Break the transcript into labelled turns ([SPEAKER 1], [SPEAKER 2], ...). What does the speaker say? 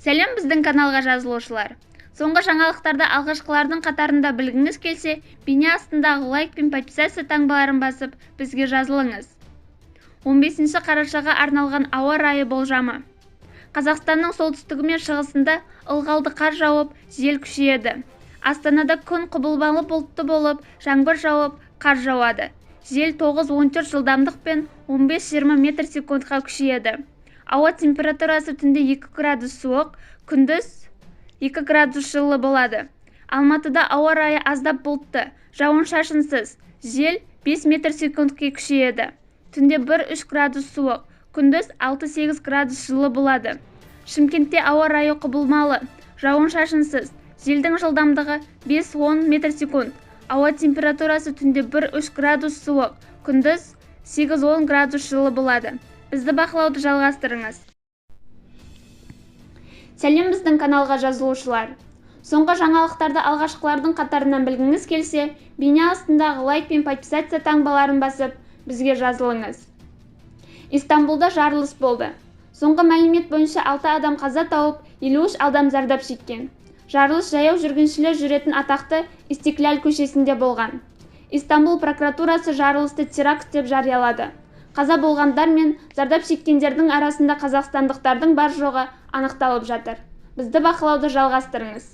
[SPEAKER 1] Сәлем біздің каналға жазылушылар. Соңғы жаңалықтарды алғашқылардың қатарында білгіңіз келсе, бейне астындағы лайк пен подписация таңбаларын басып, бізге жазылыңыз. 15 қарашаға арналған ауа райы болжамы. Қазақстанның солтүстігі мен шығысында ылғалды қар жауып, жел күшейеді. Астанада күн құбылмалы бұлтты болып, жаңбыр жауып, қар жауады. Жел 9-14 жылдамдықпен 15-20 метр секундқа күшейеді. Ауа температурасы түнде 2 градус суық, күндіз 2 градус жылы болады. Алматыда ауа райы аздап бұлтты, жауын-шашынсыз, жел 5 метр секундке күшейеді. Түнде 1-3 градус суық, күндіз 6-8 градус жылы болады. Шымкентте ауа райы құбылмалы, жауын-шашынсыз, желдің жылдамдығы 5-10 метр секунд. Ауа температурасы түнде 1-3 градус суық, күндіз 8-10 градус жылы болады. Бізді бақылауды жалғастырыңыз. Сәлем біздің каналға жазылушылар. Соңғы жаңалықтарды алғашқылардың қатарынан білгіңіз келсе, бейне астындағы лайк пен подписация таңбаларын басып, бізге жазылыңыз. Истанбулда жарылыс болды. Соңғы мәлімет бойынша 6 адам қаза тауып, 53 адам зардап шеккен. Жарылыс жаяу жүргіншілер жүретін атақты Истиклал көшесінде болған. Истанбул прокуратурасы жарылысты теракт деп жариялады. Қаза болғандар мен зардап шеккендердің арасында қазақстандықтардың бар жоғы анықталып жатыр. Бізді бақылауды жалғастырыңыз.